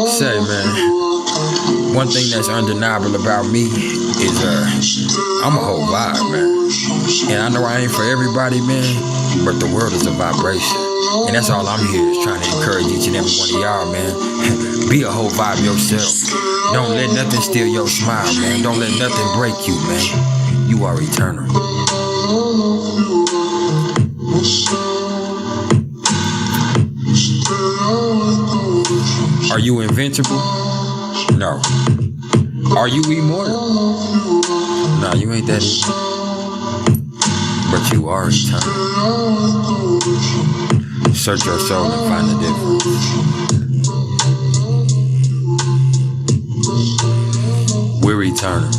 Say, man, one thing that's undeniable about me is I'm a whole vibe, man. And I know I ain't for everybody, man, but the world is a vibration. And that's all I'm here is trying to encourage each and every one of y'all, man. Be a whole vibe yourself. Don't let nothing steal your smile, man. Don't let nothing break you, man. You are eternal. Are you invincible? No. Are you immortal? No, you ain't that easy. But you are eternal. Search your soul and find the difference. We're eternal.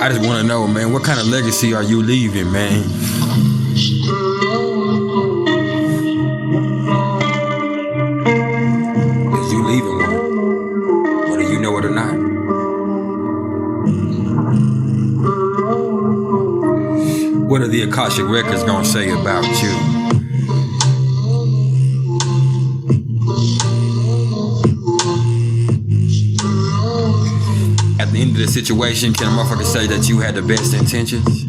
I just want to know, man, what kind of legacy are you leaving, man? Is you leaving one? Whether you know it or not. What are the Akashic Records gonna say about you? At the end of the situation, can a motherfucker say that you had the best intentions?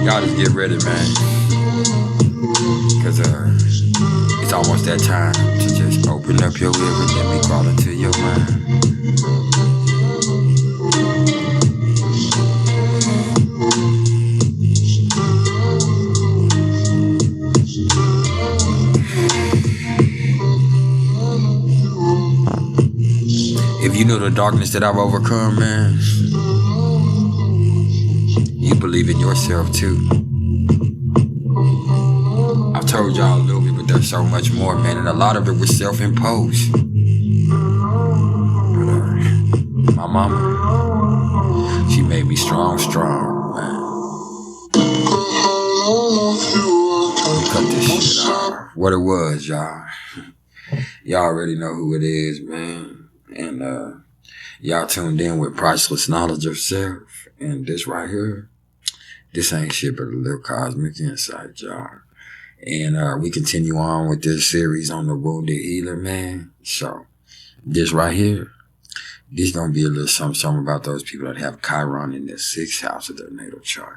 Y'all just get ready, man. Cause it's almost that time to just open up your ear and let me crawl into your mind. If you know the darkness that I've overcome, man, you believe in yourself too. I've told y'all a little bit, but there's so much more, man, and a lot of it was self-imposed. But my mama, she made me strong, man. Let me cut this shit off. What it was, y'all. Y'all already know who it is, man. And y'all tuned in with Priceless Knowledge of Self. And this right here, this ain't shit but a little cosmic insight, y'all. And we continue on with this series on the Wounded Healer, man. So this right here, this gonna be a little something about those people that have Chiron in the 6th house of their natal chart.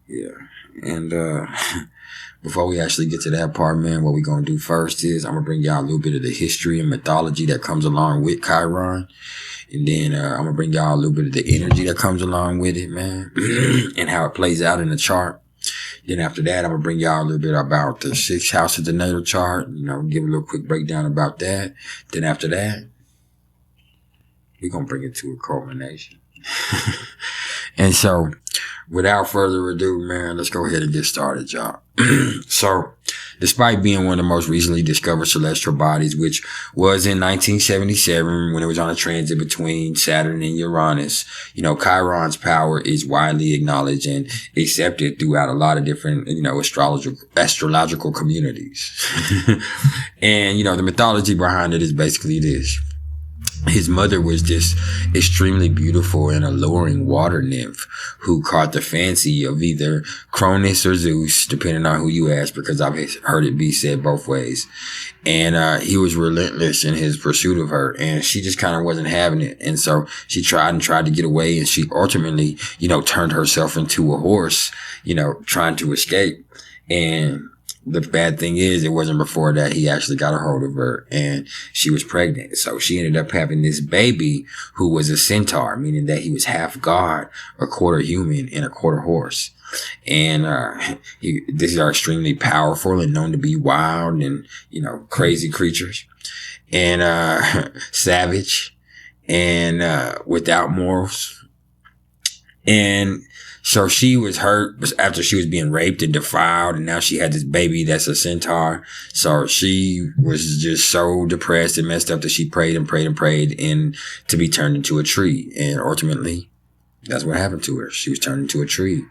Yeah. And before we actually get to that part, man, what we gonna do first is I'm gonna bring y'all a little bit of the history and mythology that comes along with Chiron. And then I'm gonna bring y'all a little bit of the energy that comes along with it, man, and how it plays out in the chart. Then after that, I'm gonna bring y'all a little bit about the 6th house of the natal chart, you know, give a little quick breakdown about that. Then after that, we're gonna bring it to a culmination. And so, without further ado, man, let's go ahead and get started, y'all. So, despite being one of the most recently discovered celestial bodies, which was in 1977 when it was on a transit between Saturn and Uranus, you know, Chiron's power is widely acknowledged and accepted throughout a lot of different, you know, astrological communities. And, you know, the mythology behind it is basically this. His mother was this extremely beautiful and alluring water nymph who caught the fancy of either Cronus or Zeus, depending on who you ask, because I've heard it be said both ways. And he was relentless in his pursuit of her, and she just kind of wasn't having it. And so she tried to get away, and she ultimately, you know, turned herself into a horse, you know, trying to escape. And the bad thing is, it wasn't before that he actually got a hold of her and she was pregnant. So she ended up having this baby who was a centaur, meaning that he was half god, a quarter human, and a quarter horse. And these are extremely powerful and known to be wild and, crazy creatures. And savage and without morals. And so she was hurt after she was being raped and defiled, and now she had this baby that's a centaur. So she was just so depressed and messed up that she prayed and prayed and prayed and to be turned into a tree. And ultimately, that's what happened to her. She was turned into a tree.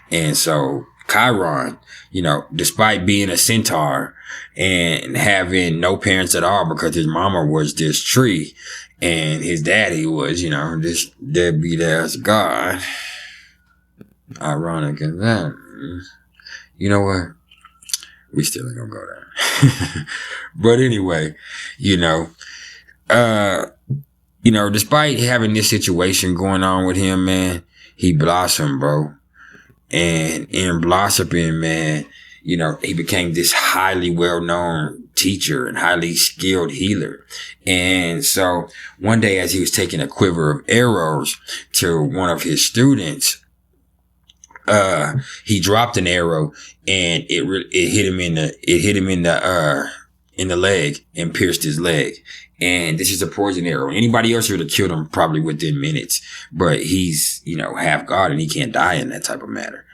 And so Chiron, despite being a centaur and having no parents at all because his mama was this tree and his daddy was, this deadbeat ass god. Ironic as that. You know what? We still ain't gonna go there. But anyway, despite having this situation going on with him, man, he blossomed, bro. And in blossoming, man, he became this highly well-known teacher and highly skilled healer. And so one day as he was taking a quiver of arrows to one of his students, he dropped an arrow and it hit him in the leg and pierced his leg. And this is a poison arrow. Anybody else would have killed him probably within minutes, but he's, half God and he can't die in that type of matter.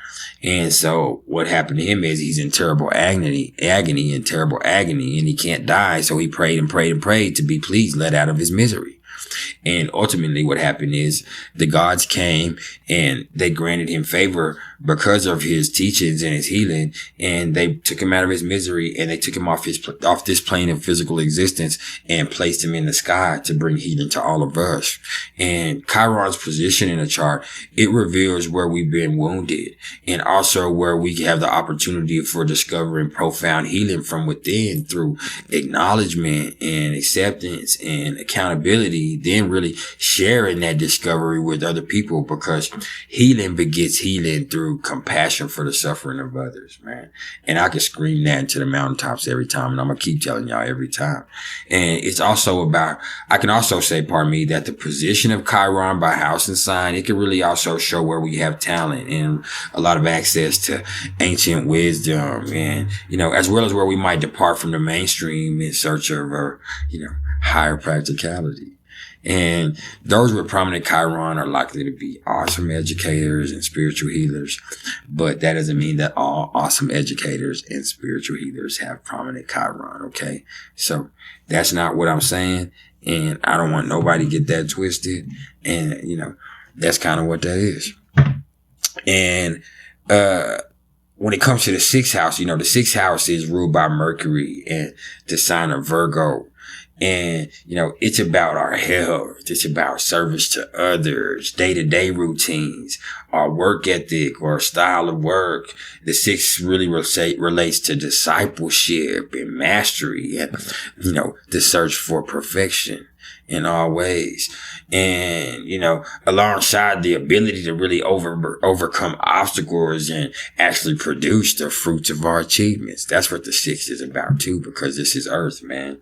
And so what happened to him is he's in terrible agony, and he can't die. So he prayed and prayed and prayed to be please let out of his misery. And ultimately what happened is the gods came and they granted him favor because of his teachings and his healing. And they took him out of his misery and they took him off this plane of physical existence and placed him in the sky to bring healing to all of us. And Chiron's position in the chart, it reveals where we've been wounded and also where we have the opportunity for discovering profound healing from within through acknowledgement and acceptance and accountability, then really sharing that discovery with other people, because healing begets healing through compassion for the suffering of others, man. And I can scream that into the mountaintops every time, and I'm going to keep telling y'all every time. And it's also about, I can also say, that the position of Chiron by house and sign, it can really also show where we have talent and a lot of access to ancient wisdom and, as well as where we might depart from the mainstream in search of, higher practicality. And those with prominent Chiron are likely to be awesome educators and spiritual healers. But that doesn't mean that all awesome educators and spiritual healers have prominent Chiron, okay? So that's not what I'm saying. And I don't want nobody to get that twisted. And, that's kind of what that is. And when it comes to the sixth house, the sixth house is ruled by Mercury and the sign of Virgo. And, it's about our health. It's about service to others, day-to-day routines, our work ethic or style of work. The sixth really relates to discipleship and mastery and, the search for perfection in all ways. And, alongside the ability to really overcome obstacles and actually produce the fruits of our achievements. That's what the sixth is about too, because this is Earth, man.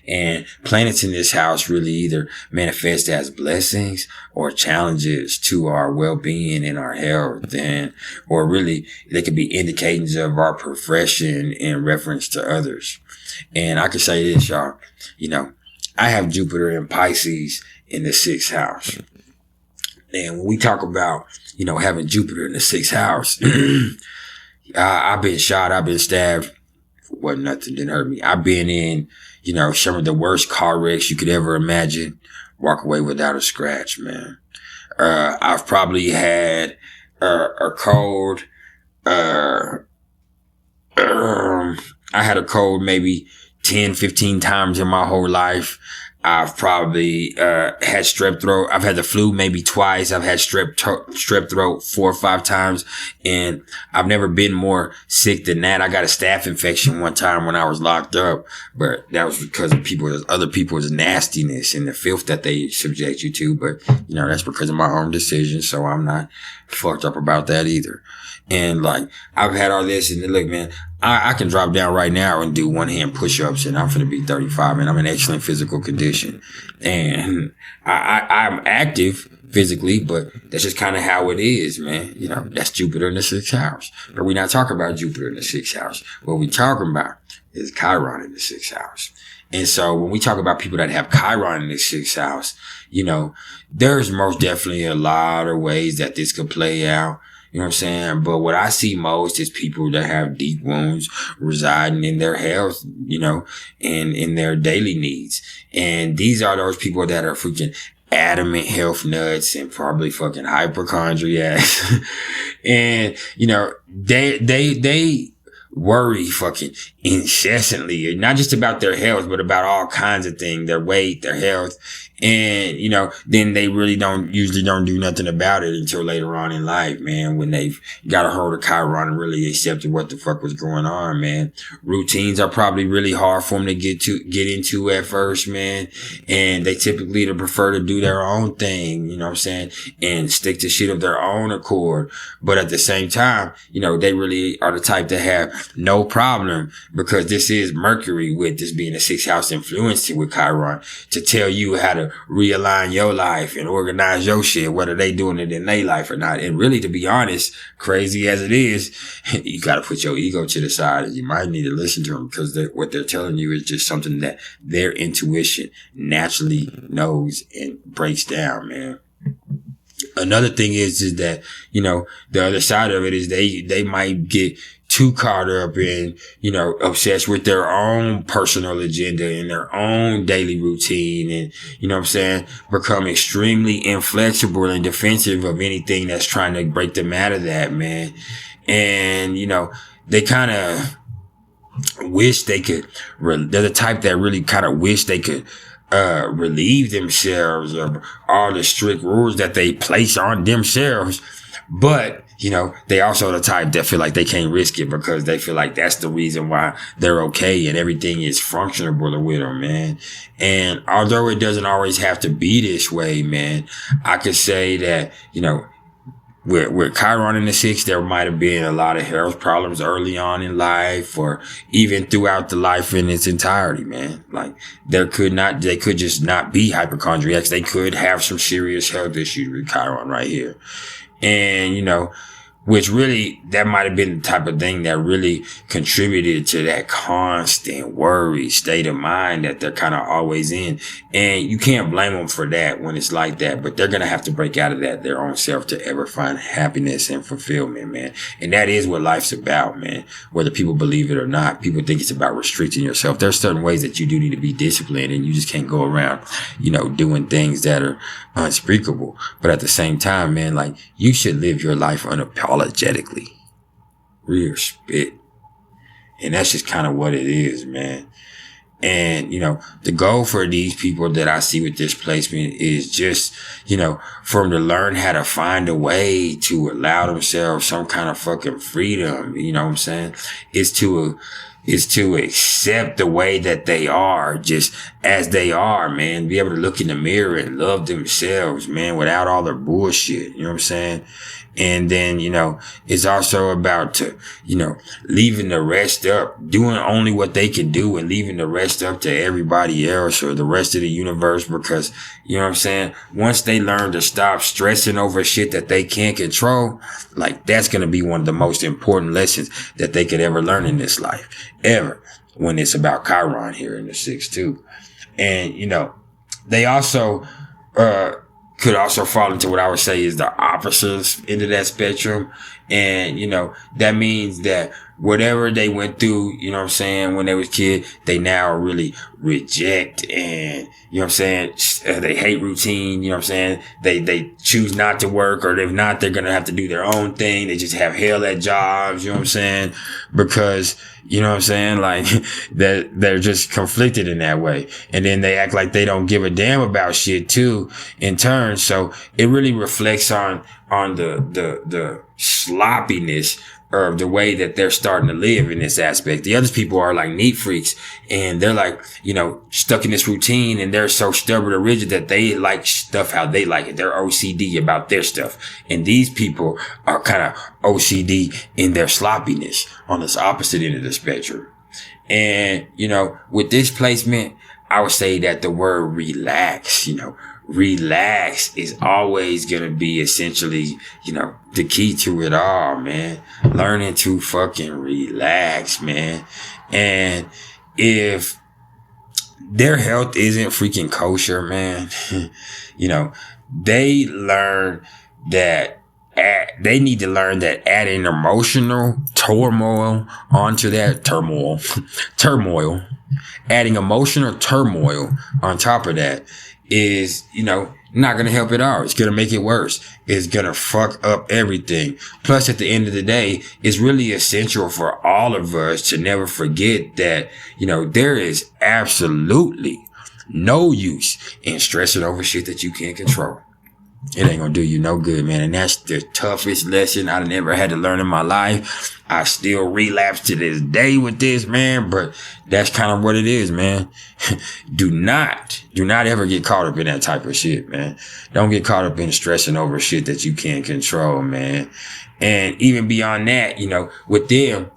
And planets in this house really either manifest as blessings or challenges to our well-being and our health, or really they could be indicators of our profession in reference to others. And I can say this, y'all, I have Jupiter in Pisces in the sixth house. And when we talk about, having Jupiter in the sixth house, I've been shot, I've been stabbed. What, nothing didn't hurt me. I've been in, some of the worst car wrecks you could ever imagine. Walk away without a scratch, man. I've probably had a cold. I had a cold maybe 10, 15 times in my whole life. I've probably had strep throat. I've had the flu maybe twice. I've had strep throat 4 or 5 times. And I've never been more sick than that. I got a staph infection one time when I was locked up. But that was because of other people's nastiness and the filth that they subject you to. But, that's because of my own decision. So I'm not fucked up about that either. And I've had all this, and look, man, I can drop down right now and do one hand push-ups and I'm finna be 35 and I'm in excellent physical condition. And I'm active physically, but that's just kind of how it is, man. You know, that's Jupiter in the 6th house. But we're not talking about Jupiter in the 6th house. What we're talking about is Chiron in the 6th house. And so when we talk about people that have Chiron in the 6th house, you know, there's most definitely a lot of ways that this could play out. You know what I'm saying? But what I see most is people that have deep wounds residing in their health, you know, and in their daily needs. And these are those people that are freaking adamant health nuts and probably fucking hypochondriacs. And, you know, they worry fucking incessantly, not just about their health, but about all kinds of things, their weight, their health. And, you know, then they really usually don't do nothing about it until later on in life, man, when they've got a hold of Chiron and really accepted what the fuck was going on, man. Routines are probably really hard for them to get into at first, man. And they typically prefer to do their own thing, you know what I'm saying? And stick to shit of their own accord. But at the same time, you know, they really are the type to have no problem, because this is Mercury, with this being a 6th house influence with Chiron, to tell you how to realign your life and organize your shit, whether they doing it in their life or not. And really, to be honest, crazy as it is, you got to put your ego to the side, and you might need to listen to them, because what they're telling you is just something that their intuition naturally knows and breaks down, man. Another thing is that, you know, the other side of it is they might get too caught up in, you know, obsessed with their own personal agenda and their own daily routine, and, you know what I'm saying, become extremely inflexible and defensive of anything that's trying to break them out of that, man. And, you know, they kind of wish they could, they're the type that really kind of wish they could relieve themselves of all the strict rules that they place on themselves. But, you know, they also the type that feel like they can't risk it, because they feel like that's the reason why they're okay and everything is functionable with them, man. And although it doesn't always have to be this way, man, I could say that, you know, with Chiron in the 6th, there might have been a lot of health problems early on in life, or even throughout the life in its entirety, man. Like, they could just not be hypochondriacs. They could have some serious health issues with Chiron right here. And, you know, which really, that might have been the type of thing that really contributed to that constant worry state of mind that they're kind of always in. And you can't blame them for that when it's like that, but they're going to have to break out of that their own self to ever find happiness and fulfillment, man. And that is what life's about, man. Whether people believe it or not, people think it's about restricting yourself. There's certain ways that you do need to be disciplined, and you just can't go around, you know, doing things that are unspeakable. But at the same time, man, like, you should live your life unapologetically. Real spit. And that's just kind of what it is, man. And, you know, the goal for these people that I see with this placement is just, you know, for them to learn how to find a way to allow themselves some kind of fucking freedom. You know what I'm saying? Is to accept the way that they are, just as they are, man. Be able to look in the mirror and love themselves, man, without all their bullshit. You know what I'm saying? And then, you know, it's also about you know, leaving the rest up, doing only what they can do, and leaving the rest up to everybody else or the rest of the universe. Because, you know what I'm saying, once they learn to stop stressing over shit that they can't control, like, that's going to be one of the most important lessons that they could ever learn in this life, ever, when it's about Chiron here in the 6th too. And, you know, they also, could also fall into what I would say is the opposite end of that spectrum. And, you know, that means that whatever they went through, you know what I'm saying, when they was kid, they now really reject, and, you know what I'm saying, they hate routine, you know what I'm saying, they choose not to work, or if not, they're gonna have to do their own thing. They just have hell at jobs, you know what I'm saying, because, you know what I'm saying, like, that they're just conflicted in that way. And then they act like they don't give a damn about shit too, in turn. So it really reflects on on the sloppiness of the way that they're starting to live in this aspect. The other people are like neat freaks, and they're like, stuck in this routine, and they're so stubborn or rigid that they like stuff how they like it. They're OCD about their stuff. And these people are kind of OCD in their sloppiness on this opposite end of the spectrum. And, with this placement, I would say that the word relax, relax is always going to be essentially, the key to it all, man. Learning to fucking relax, man. And if their health isn't freaking kosher, man, they learn that they need to learn that adding emotional turmoil onto that turmoil, adding emotional turmoil on top of that is, not going to help at all. It's going to make it worse. It's going to fuck up everything. Plus, at the end of the day, it's really essential for all of us to never forget that, there is absolutely no use in stressing over shit that you can't control. It ain't gonna do you no good, man. And that's the toughest lesson I've ever had to learn in my life. I still relapse to this day with this, man, but that's kind of what it is, man. Do not ever get caught up in that type of shit, man. Don't get caught up in stressing over shit that you can't control, man. And even beyond that, with them,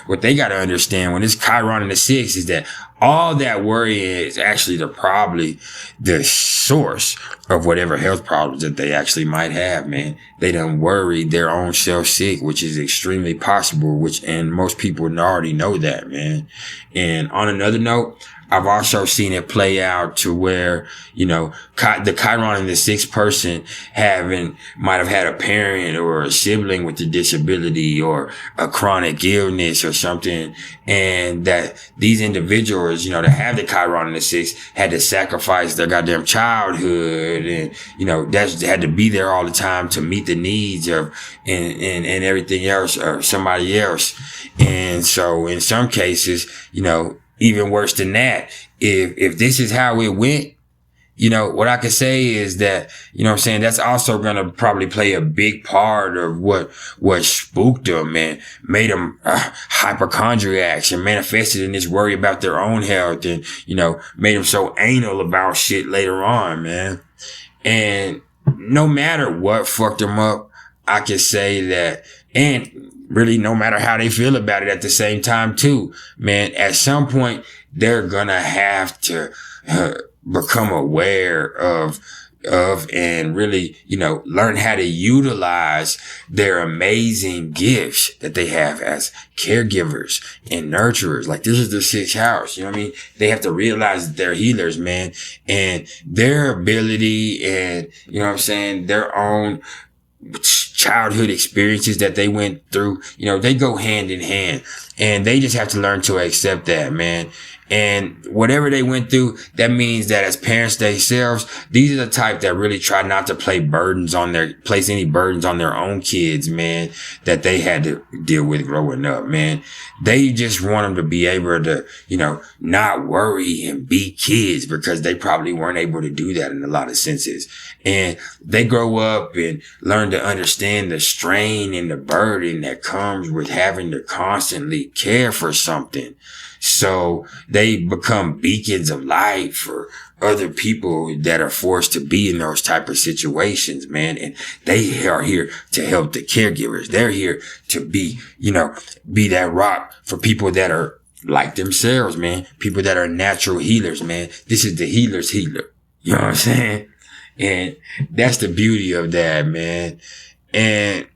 what they got to understand when it's Chiron in the 6 is that all that worry is actually probably the source of whatever health problems that they actually might have, man. They done worried their own self sick, which is extremely possible, and most people already know that, man. And on another note, I've also seen it play out to where, the Chiron in the 6th person might have had a parent or a sibling with a disability or a chronic illness or something. And that these individuals, that have the Chiron in the 6th had to sacrifice their goddamn childhood and, that's had to be there all the time to meet the needs of and everything else or somebody else. And so in some cases, even worse than that, if this is how it went, what I could say is that, that's also going to probably play a big part of what spooked them and made them hypochondriacs and manifested in this worry about their own health and, made them so anal about shit later on, man. And no matter what fucked them up, I can say that, and really no matter how they feel about it at the same time too, man, at some point they're gonna have to become aware of and really, learn how to utilize their amazing gifts that they have as caregivers and nurturers. Like this is the 6th house. You know what I mean? They have to realize that they're healers, man, and their ability and, their own childhood experiences that they went through, they go hand in hand, and they just have to learn to accept that, man. And whatever they went through, that means that as parents themselves, these are the type that really try not to place any burdens on their own kids, man, that they had to deal with growing up, man. They just want them to be able to, not worry and be kids because they probably weren't able to do that in a lot of senses. And they grow up and learn to understand the strain and the burden that comes with having to constantly care for something. So they become beacons of light for other people that are forced to be in those type of situations, man. And they are here to help the caregivers. They're here to be that rock for people that are like themselves, man. People that are natural healers, man. This is the healer's healer. You know what I'm saying? And that's the beauty of that, man. And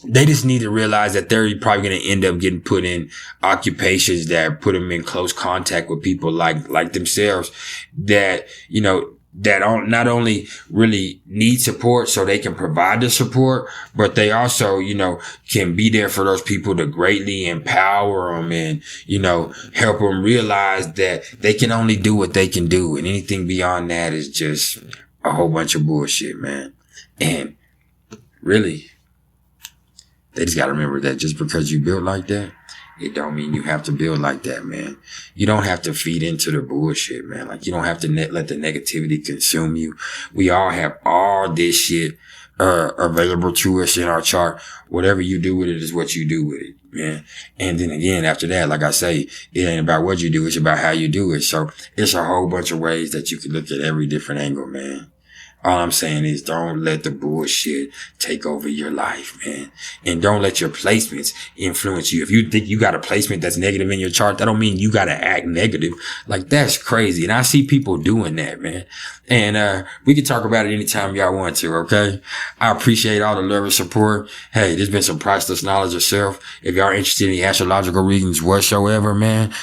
they just need to realize that they're probably going to end up getting put in occupations that put them in close contact with people like themselves that, that not only really need support so they can provide the support, but they also, can be there for those people to greatly empower them and, help them realize that they can only do what they can do. And anything beyond that is just a whole bunch of bullshit, man. And really, they just gotta remember that just because you built like that, it don't mean you have to build like that, man. You don't have to feed into the bullshit, man. Like, you don't have to let the negativity consume you. We all have all this shit available to us in our chart. Whatever you do with it is what you do with it, man. And then again, after that, like I say, it ain't about what you do, it's about how you do it. So it's a whole bunch of ways that you can look at every different angle, man. All I'm saying is don't let the bullshit take over your life, man. And don't let your placements influence you. If you think you got a placement that's negative in your chart, that don't mean you got to act negative. Like, that's crazy. And I see people doing that, man. And we can talk about it anytime y'all want to, okay? I appreciate all the love and support. Hey, there's been some priceless knowledge of self. If y'all are interested in the astrological readings whatsoever, man,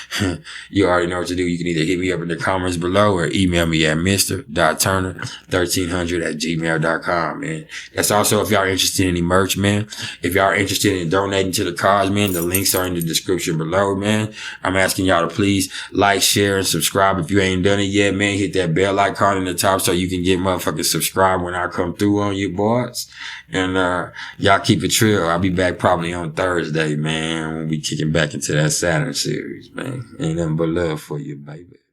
you already know what to do. You can either hit me up in the comments below or email me at mr.turner1300@gmail.com, man. That's also if y'all are interested in any merch, man. If y'all are interested in donating to the cause, man, the links are in the description below, man. I'm asking y'all to please like, share, and subscribe. If you ain't done it yet, man, hit that bell icon in the top so you can get motherfucking subscribe when I come through on you boys. And y'all keep it trill. I'll be back probably on Thursday, man, when we kicking back into that Saturn series, man. Ain't nothing but love for you, baby.